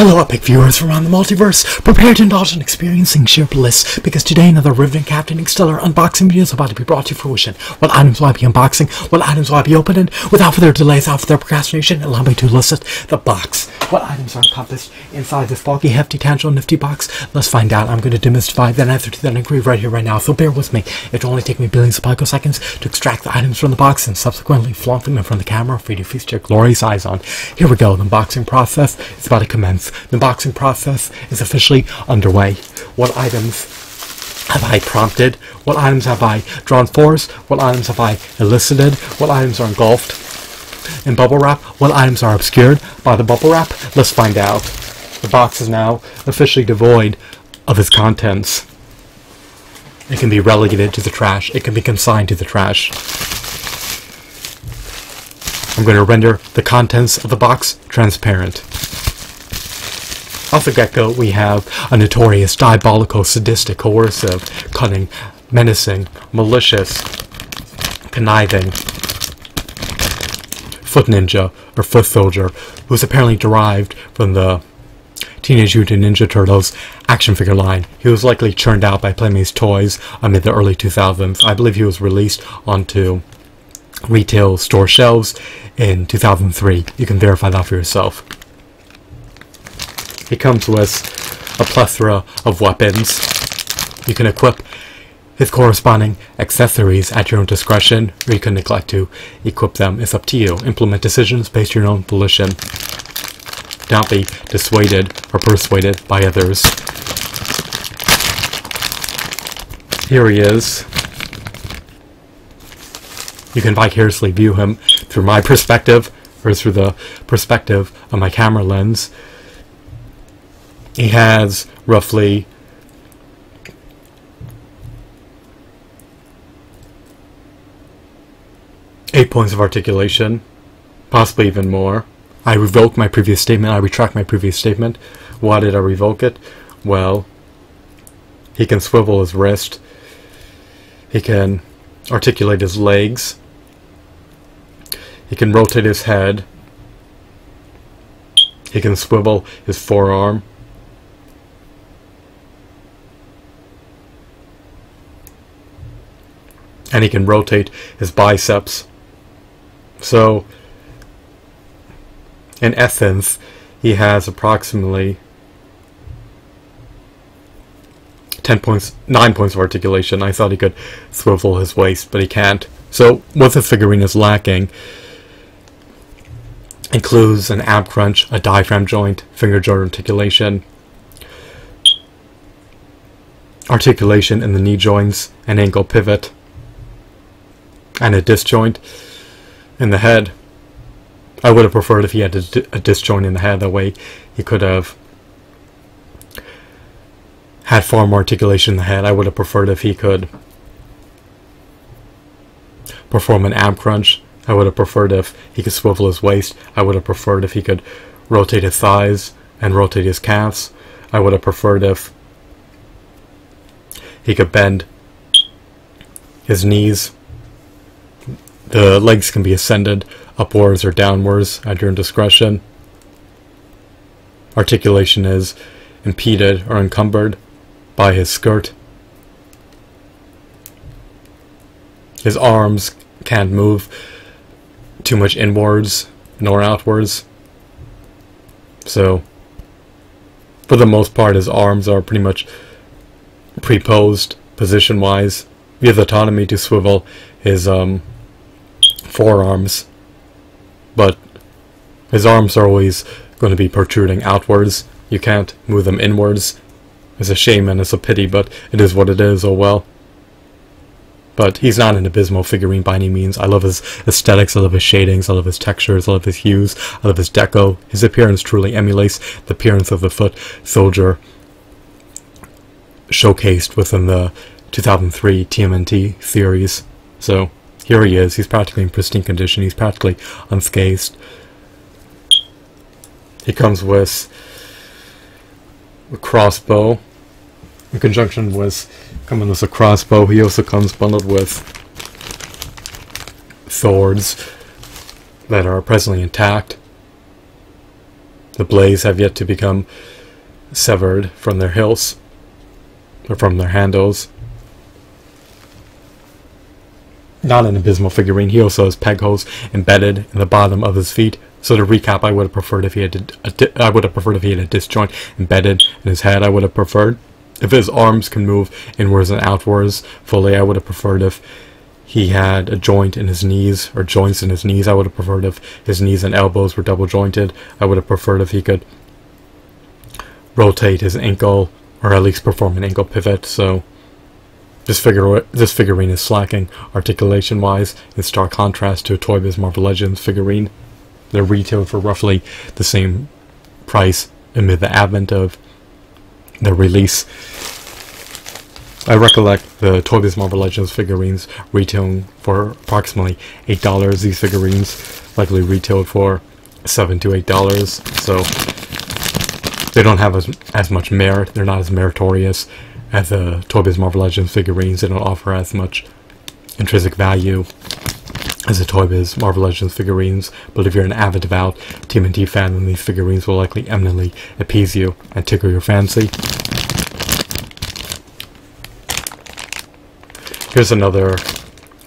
Hello, epic viewers from around the multiverse. Prepare to indulge in experiencing sheer bliss, because today another riveting, captivating, stellar unboxing video is about to be brought to fruition. What items will I be unboxing? What items will I be opening? Without further delay, without further procrastination, allow me to elicit the box. What items are encompassed inside this bulky, hefty, tangible, nifty box? Let's find out. I'm going to demystify that answer to that inquiry right here, right now. So bear with me. It'll only take me billions of picoseconds to extract the items from the box and subsequently flaunt them in front of the camera for you to feast your glorious eyes on. Here we go. The unboxing process is about to commence. The unboxing process is officially underway. What items have I prompted? What items have I drawn force? What items have I elicited? What items are engulfed in bubble wrap? What items are obscured by the bubble wrap? Let's find out. The box is now officially devoid of its contents. It can be relegated to the trash. It can be consigned to the trash. I'm going to render the contents of the box transparent. Off the get-go, we have a notorious, diabolical, sadistic, coercive, cunning, menacing, malicious, conniving foot ninja, or foot soldier, who's apparently derived from the Teenage Mutant Ninja Turtles action figure line. He was likely churned out by Playmates Toys amid the early 2000s. I believe he was released onto retail store shelves in 2003. You can verify that for yourself. He comes with a plethora of weapons. You can equip his corresponding accessories at your own discretion, or you can neglect to equip them. It's up to you. Implement decisions based on your own volition. Don't be dissuaded or persuaded by others. Here he is. You can vicariously view him through my perspective, or through the perspective of my camera lens. He has roughly 8 points of articulation, possibly even more. I revoke my previous statement. I retract my previous statement. Why did I revoke it? Well, he can swivel his wrist. He can articulate his legs. He can rotate his head. He can swivel his forearm. And he can rotate his biceps. So, in essence, he has approximately 9 points of articulation. I thought he could swivel his waist, but he can't. So, what this figurine is lacking includes an ab crunch, a diaphragm joint, finger joint articulation, articulation in the knee joints, an ankle pivot, and a disc joint in the head. I would have preferred if he had a disc joint in the head. That way he could have had far more articulation in the head. I would have preferred if he could perform an ab crunch. I would have preferred if he could swivel his waist. I would have preferred if he could rotate his thighs and rotate his calves. I would have preferred if he could bend his knees. The legs can be ascended upwards or downwards at your own discretion. Articulation is impeded or encumbered by his skirt. His arms can't move too much inwards nor outwards. So, for the most part, his arms are pretty much pre-posed position-wise. He has autonomy to swivel his forearms, but his arms are always going to be protruding outwards. You can't move them inwards. It's a shame and it's a pity, but it is what it is. Oh well. But he's not an abysmal figurine by any means. I love his aesthetics, I love his shadings, I love his textures, I love his hues, I love his deco. His appearance truly emulates the appearance of the foot soldier showcased within the 2003 TMNT series. So here he is. He's practically in pristine condition. He's practically unscathed. He comes with a crossbow. In conjunction with coming with a crossbow, he also comes bundled with swords that are presently intact. The blades have yet to become severed from their hilts, or from their handles. Not an abysmal figurine. He also has peg holes embedded in the bottom of his feet. So to recap, I would have preferred if he had a disjoint embedded in his head. I would have preferred if his arms can move inwards and outwards fully. I would have preferred if he had a joint in his knees, or joints in his knees. I would have preferred if his knees and elbows were double jointed. I would have preferred if he could rotate his ankle, or at least perform an ankle pivot. So this figurine is slacking articulation wise, in stark contrast to a Toy Biz Marvel Legends figurine. They're retailed for roughly the same price amid the advent of their release. I recollect the Toy Biz Marvel Legends figurines retailing for approximately $8. These figurines likely retailed for $7 to $8. So they don't have as much merit. They're not as meritorious as the Toy Biz Marvel Legends figurines. They don't offer as much intrinsic value as the Toy Biz Marvel Legends figurines. But if you're an avid, devout TMNT fan, then these figurines will likely eminently appease you and tickle your fancy. Here's another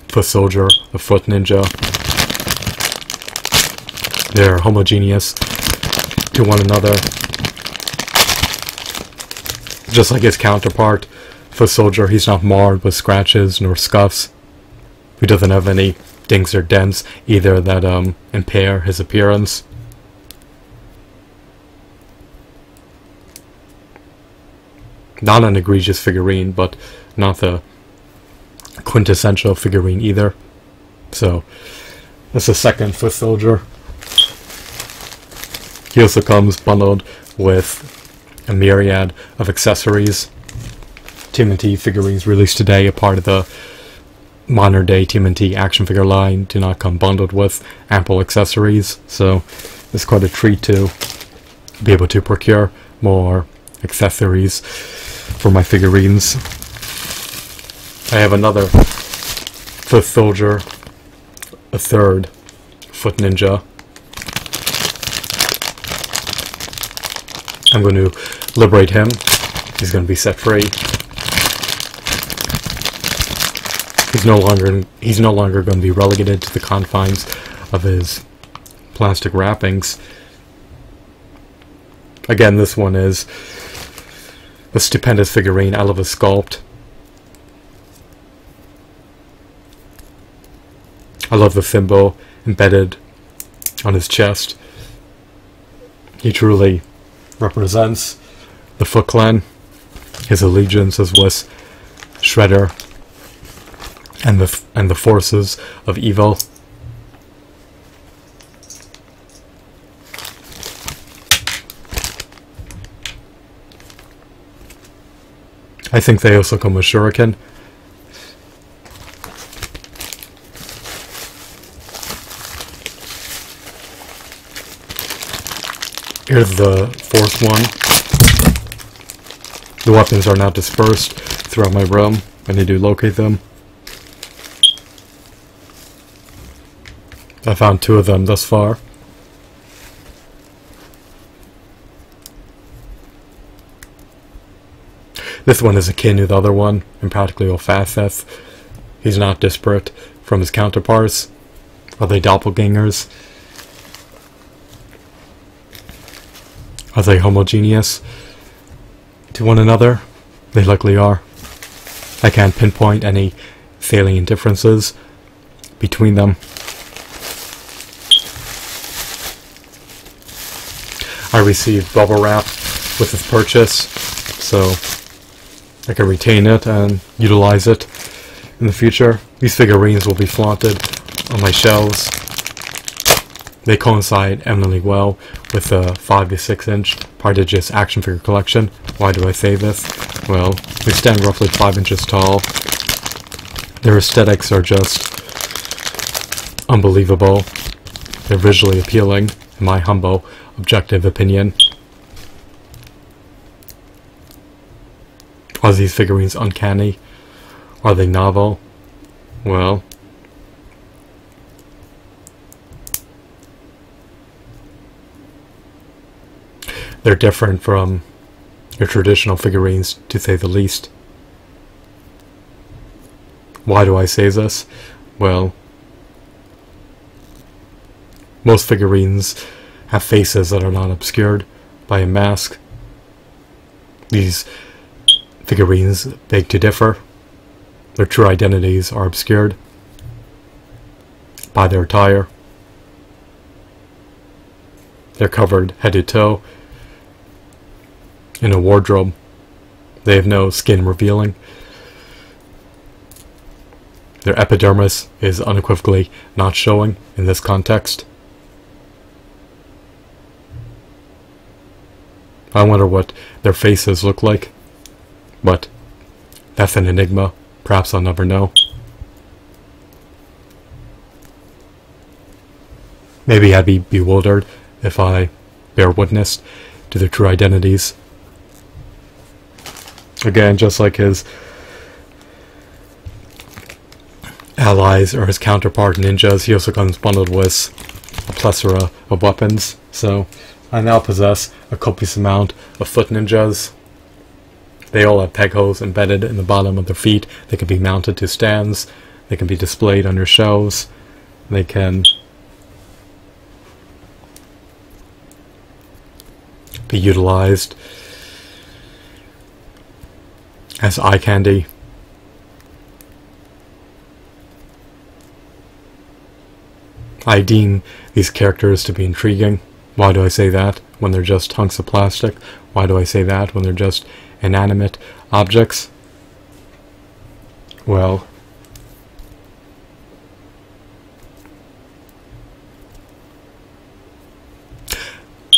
foot soldier, a foot ninja. They're homogeneous to one another. Just like his counterpart, foot soldier, he's not marred with scratches nor scuffs. He doesn't have any dings or dents either that impair his appearance. Not an egregious figurine, but not the quintessential figurine either. So that's the second foot soldier. He also comes bundled with a myriad of accessories. TMNT figurines released today, a part of the modern day TMNT action figure line, do not come bundled with ample accessories, so it's quite a treat to be able to procure more accessories for my figurines. I have another foot soldier, a third foot ninja. I'm going to liberate him. He's going to be set free. He's no longer going to be relegated to the confines of his plastic wrappings. Again, this one is a stupendous figurine. I love his sculpt. I love the symbol embedded on his chest. He truly represents the Foot Clan, his allegiance as with Shredder and the forces of evil. I think they also come with Shuriken. Here's the fourth one. The weapons are now dispersed throughout my room. I need to locate them. I found 2 of them thus far. This one is akin to the other one in practically all facets. He's not disparate from his counterparts. Are they doppelgangers? Are they homogeneous to one another? They likely are. I can't pinpoint any salient differences between them. I received bubble wrap with this purchase, so I can retain it and utilize it in the future. These figurines will be flaunted on my shelves. They coincide eminently well with the 5 to 6 inch Prodigious action figure collection. Why do I say this? Well, they stand roughly 5 inches tall. Their aesthetics are just unbelievable. They're visually appealing, in my humble, objective opinion. Are these figurines uncanny? Are they novel? Well, They're different from your traditional figurines, to say the least. Why do I say this? Well, most figurines have faces that are not obscured by a mask. These figurines beg to differ. Their true identities are obscured by their attire. They're covered head to toe in a wardrobe. They have no skin revealing. Their epidermis is unequivocally not showing in this context. I wonder what their faces look like, but that's an enigma. Perhaps I'll never know. Maybe I'd be bewildered if I bear witness to their true identities. Again, just like his allies or his counterpart ninjas, he also comes bundled with a plethora of weapons. So I now possess a copious amount of foot ninjas. They all have peg holes embedded in the bottom of their feet. They can be mounted to stands. They can be displayed on your shelves. They can be utilized as eye candy. I deem these characters to be intriguing. Why do I say that when they're just hunks of plastic? Why do I say that when they're just inanimate objects? Well,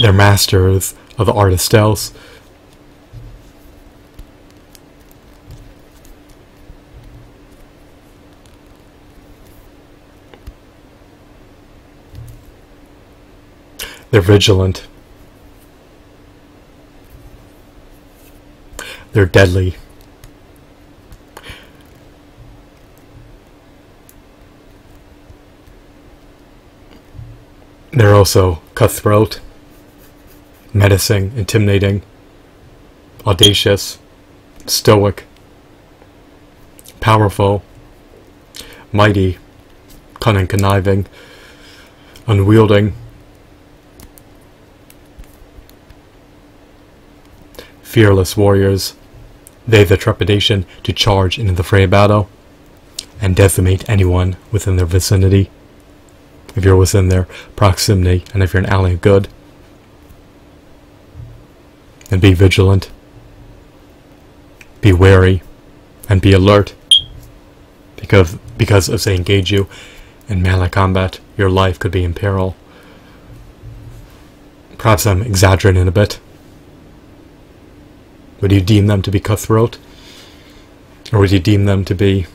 they're masters of the art of stealth. They're vigilant. They're deadly. They're also cutthroat, menacing, intimidating, audacious, stoic, powerful, mighty, cunning, conniving, unwielding, fearless warriors. They have the trepidation to charge into the fray battle and decimate anyone within their vicinity, if you're within their proximity, and if you're an ally of good. And be vigilant, be wary, and be alert, because if they engage you in melee combat, your life could be in peril. Perhaps I'm exaggerating a bit. Would you deem them to be cutthroat? Or would you deem them to be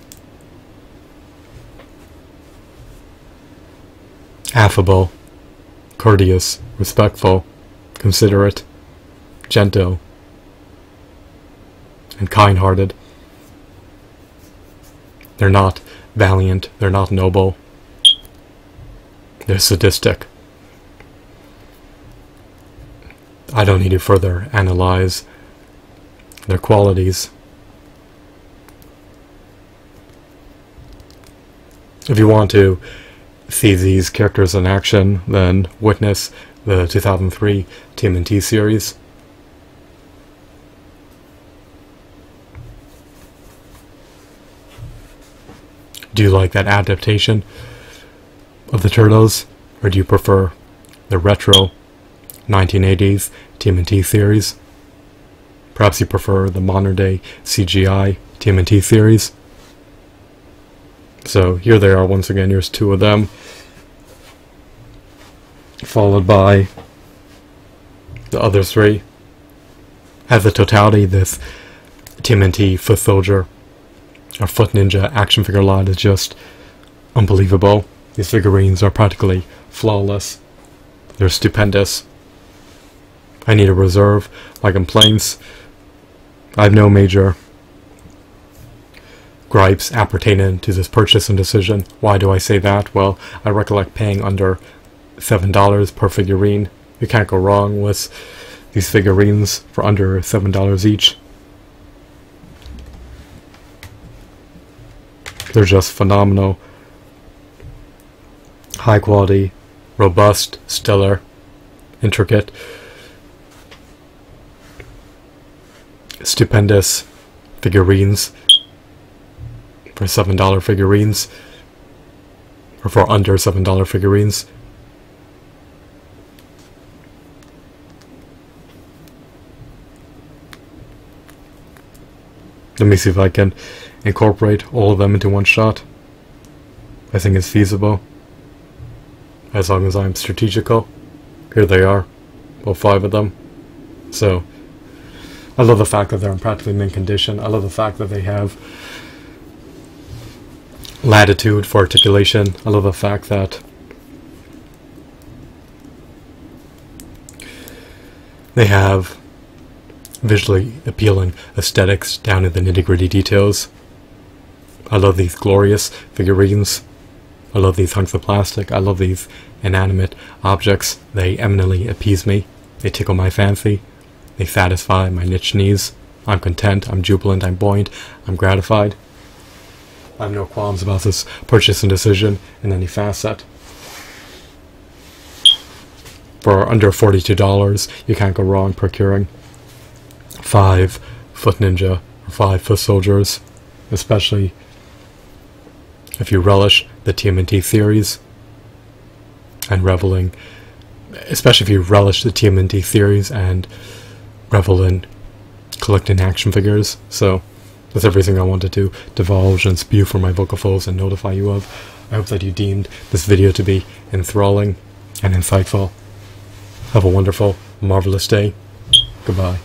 affable, courteous, respectful, considerate, gentle, and kind-hearted? They're not valiant, they're not noble, they're sadistic. I don't need to further analyze their qualities. If you want to see these characters in action, then witness the 2003 TMNT series. Do you like that adaptation of the Turtles, or do you prefer the retro 1980s TMNT series? Perhaps you prefer the modern-day CGI TMNT series. So here they are once again. Here's two of them, followed by the other three. As a totality, this TMNT Foot Soldier or Foot Ninja action figure lot is just unbelievable. These figurines are practically flawless. They're stupendous. I need to reserve my complaints. I have no major gripes appertaining to this purchase and decision. Why do I say that? Well, I recollect paying under $7 per figurine. You can't go wrong with these figurines for under $7 each. They're just phenomenal. High quality, robust, stellar, intricate, stupendous figurines for $7 figurines, or for under $7 figurines. Let me see if I can incorporate all of them into one shot. I think it's feasible, as long as I'm strategical. Here they are, all 5 of them. So, I love the fact that they're in practically mint condition. I love the fact that they have latitude for articulation. I love the fact that they have visually appealing aesthetics down to the nitty-gritty details. I love these glorious figurines. I love these hunks of plastic. I love these inanimate objects. They eminently appease me. They tickle my fancy. They satisfy my niche needs. I'm content, I'm jubilant, I'm buoyant, I'm gratified. I have no qualms about this purchasing decision in any facet. For under $42, you can't go wrong procuring 5 foot ninja or 5 foot soldiers, especially if you relish the TMNT series and reveling, especially if you relish the TMNT series and revel in collecting action figures. So that's everything I wanted to divulge and spew for my vocal folds and notify you of. I hope that you deemed this video to be enthralling and insightful. Have a wonderful, marvelous day. Goodbye.